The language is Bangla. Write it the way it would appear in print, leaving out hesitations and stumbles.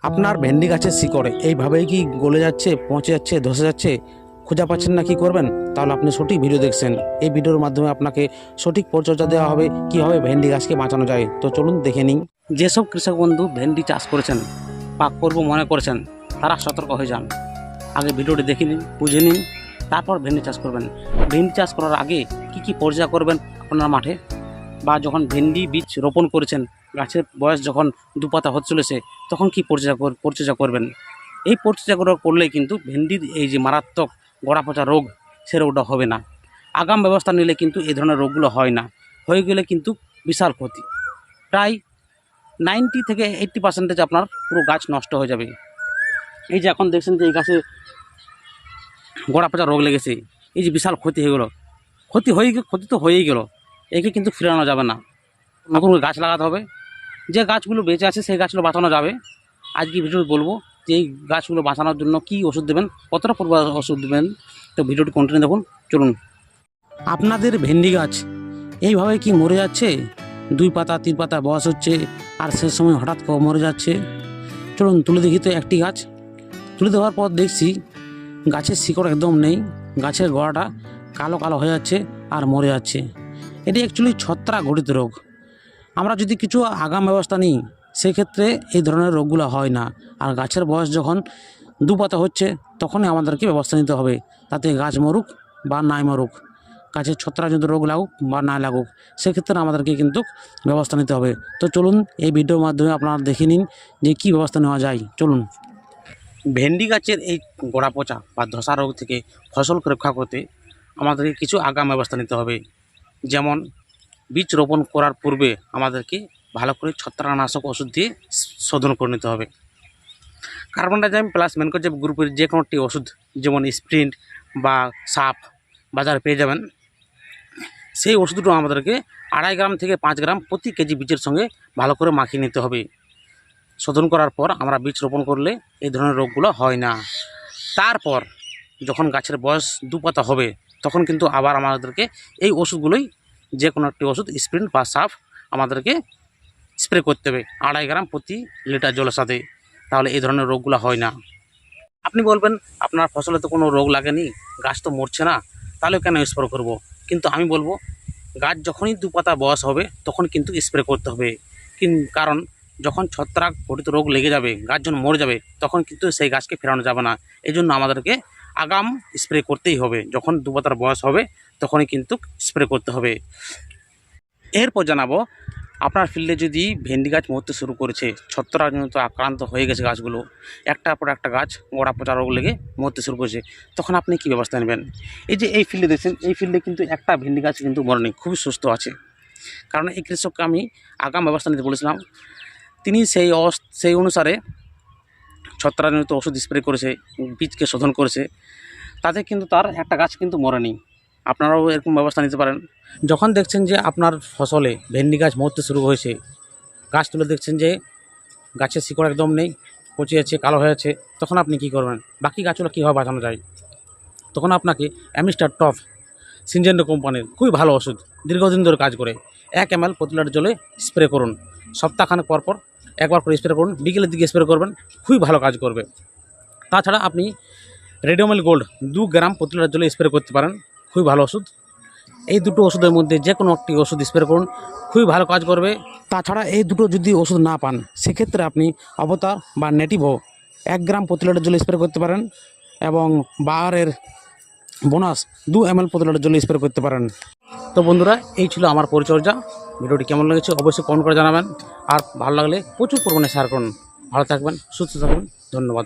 আপনার ভেন্ডি গাছের শিকড়ে এইভাবেই কি গলে যাচ্ছে, পচে যাচ্ছে, ধসে যাচ্ছে, খুঁজে পাচ্ছেন না, কি করবেন? তাহলে আপনি সঠিক ভিডিও দেখছেন। এই ভিডিওর মাধ্যমে আপনাকে সঠিক পরিচর্যা দেওয়া হবে, কীভাবে ভেন্ডি গাছকে বাঁচানো যায়। তো চলুন দেখে নিন। যেসব কৃষক বন্ধু ভেন্ডি চাষ করেছেন, পাক করব মনে করেছেন, তারা সতর্ক হয়ে যান। আগে ভিডিওটি দেখে নিন, বুঝে নিন, তারপর ভেন্ডি চাষ করবেন। ভেন্ডি চাষ করার আগে কি পরিচর্যা করবেন আপনার মাঠে, বা যখন ভেন্ডি বীজ রোপণ করেছেন, গাছের বয়স যখন দুপাতা হতে চলেছে, তখন কি পরিচর্যা করবেন। এই পরিচর্যাগুলো করলেই কিন্তু ভেন্ডির এই যে মারাত্মক গোড়া পচা রোগ, সে রোগটা হবে না। আগাম ব্যবস্থা নিলে কিন্তু এই ধরনের রোগগুলো হয় না। হয়ে গেলে কিন্তু বিশাল ক্ষতি, প্রায় 90 থেকে 80% আপনার পুরো গাছ নষ্ট হয়ে যাবে। এই যে এখন দেখছেন যে এই গাছে গোড়া পচা রোগ লেগেছে, এই যে বিশাল ক্ষতি হয়ে গেলো। ক্ষতি তো হয়েই গেল, একে কিন্তু ফিরানো যাবে না। নতুন করে গাছ লাগাতে হবে। যে গাছগুলো বেঁচে আছে সেই গাছগুলো বাঁচানো যাবে। আজকে ভিডিও বলবো যে এই গাছগুলো বাঁচানোর জন্য কি ওষুধ দেবেন, কতটা পরিমাণ ওষুধ দেবেন। তো ভিডিওটি কন্টিনিউ দেখুন, চলুন। আপনাদের ভেন্ডি গাছ এইভাবে কি মরে যাচ্ছে? 2 পাতা 3 পাতা বয়স হচ্ছে, আর সে সময় হঠাৎ করে মরে যাচ্ছে। চলুন তুলে দেখি। তো একটি গাছ তুলে দেওয়ার পর দেখছি গাছের শিকড় একদম নেই, গাছের গোড়াটা কালো কালো হয়ে যাচ্ছে আর মরে যাচ্ছে। এটি অ্যাকচুয়ালি ছত্রাক ঘটিত রোগ। আমরা যদি কিছু আগাম ব্যবস্থা নিই, সেক্ষেত্রে এই ধরনের রোগগুলো হয় না। আর গাছের বয়স যখন 2 পাতা হচ্ছে, তখনই আমাদেরকে ব্যবস্থা নিতে হবে, তাতে গাছ মরুক বা নাই মরুক, গাছের ছত্রাকজনিত রোগ লাগুক বা না লাগুক, সেক্ষেত্রে আমাদেরকে কিন্তু ব্যবস্থা নিতে হবে। তো চলুন এই ভিডিওর মাধ্যমে আপনারা দেখে নিন যে কী ব্যবস্থা নেওয়া যায়। চলুন। ভেন্ডি গাছের এই গোড়া পচা বা ধসা রোগ থেকে ফসলকে রক্ষা করতে আমাদেরকে কিছু আগাম ব্যবস্থা নিতে হবে। যেমন বীজ রোপণ করার পূর্বে আমাদেরকে ভালো করে ছত্রাকনাশক ওষুধ দিয়ে শোধন করে নিতে হবে। কার্বন ডাইজাম প্লাস ম্যানকোজেব গ্রুপের যে কোনো একটি ওষুধ, যেমন স্প্রিন্ট বা সাপ বাজারে পেয়ে যাবেন, সেই ওষুধ দুটো আমাদেরকে 2.5 গ্রাম থেকে 5 গ্রাম প্রতি কেজি বীজের সঙ্গে ভালো করে মাখিয়ে নিতে হবে। শোধন করার পর আমরা বীজ রোপণ করলে এই ধরনের রোগগুলো হয় না। তারপর যখন গাছের বয়স 2 পাতা হবে, তখন কিন্তু আবার আমাদেরকে এই ওষুধগুলোই, যে কোনো একটি ওষুধ স্প্রিন্ট বা সাফ আমাদেরকে স্প্রে করতে হবে 2.5 গ্রাম প্রতি লিটার জলের সাথে। তাহলে এই ধরনের রোগগুলো হয় না। আপনি বলবেন আপনার ফসলে তো কোনো রোগ লাগেনি, গাছ তো মরছে না, তাহলে কেন স্প্রে করব? কিন্তু আমি বলবো গাছ যখনই 2 পাতা বয়স হবে, তখন কিন্তু স্প্রে করতে হবে। কারণ যখন ছত্রাক ঘটিত রোগ লেগে যাবে, গাছ যখন মরে যাবে, তখন কিন্তু সেই গাছকে ফেরানো যাবে না। এই জন্য আমাদেরকে আগাম স্প্রে করতেই হবে। যখন 2 পাতার বয়স হবে, তখনই কিন্তু স্প্রে করতে হবে। এরপর জানাবো, আপনার ফিল্ডে যদি ভেন্ডি গাছ মরতে শুরু করেছে, ছত্রাকজনিত আক্রান্ত হয়ে গেছে গাছগুলো, একটার পর একটা গাছ গোড়া পচা রোগ লেগে মরতে শুরু করেছে, তখন আপনি কী ব্যবস্থা নেবেন? এই যে এই ফিল্ডে দেখছেন, এই ফিল্ডে কিন্তু একটা ভেন্ডি গাছ কিন্তু মরেনি, খুবই সুস্থ আছে। কারণ এই কৃষককে আমি আগাম ব্যবস্থা নিতে বলেছিলাম। তিনি সেই অনুসারে ছত্রাকজনিত ওষুধ স্প্রে করেছে, বীজকে শোধন করেছে, তাতে কিন্তু তার একটা গাছ কিন্তু মরেনি। আপনারাও এরকম ব্যবস্থা নিতে পারেন। যখন দেখছেন যে আপনার ফসলে ভেন্ডি গাছ মরতে শুরু হয়েছে, গাছ তুলে দেখছেন যে গাছের শিকড় একদম নেই, পচে যাচ্ছে, কালো হয়ে যাচ্ছে, তখন আপনি কী করবেন? বাকি গাছগুলো কীভাবে বাঁচানো যায়? তখন আপনাকে অ্যামিস্টার টপ সিনজেন্টো কোম্পানির খুবই ভালো ওষুধ, দীর্ঘদিন ধরে কাজ করে, 1 ml প্রতি লিটার জলে স্প্রে করুন। সপ্তাহখানেক পর একবার করে স্প্রে করুন, বিকেলের দিকে স্প্রে করবেন, খুবই ভালো কাজ করবে। তাছাড়া আপনি রেডিওমেল গোল্ড 2 গ্রাম প্রতি লিটার জলে স্প্রে করতে পারেন, খুবই ভালো ওষুধ। এই দুটো ওষুধের মধ্যে যে কোনো একটি ওষুধ স্প্রে করুন, খুবই ভালো কাজ করবে। তাছাড়া এই দুটো যদি ওষুধ না পান, সেক্ষেত্রে আপনি অবতার বা নেটিভো 1 গ্রাম প্রতি লিটার জলে স্প্রে করতে পারেন, এবং বায়ারের বোনাস 2 ml প্রতি লিটার জলে স্প্রে করতে পারেন। তো বন্ধুরা, এই ছিল আমার পরিচর্যা। ভিডিওটি কেমন লেগেছে অবশ্যই কমেন্ট করে জানাবেন, আর ভালো লাগলে প্রচুর পরিমাণে শেয়ার করুন। ভালো থাকবেন, সুস্থ থাকবেন, ধন্যবাদ।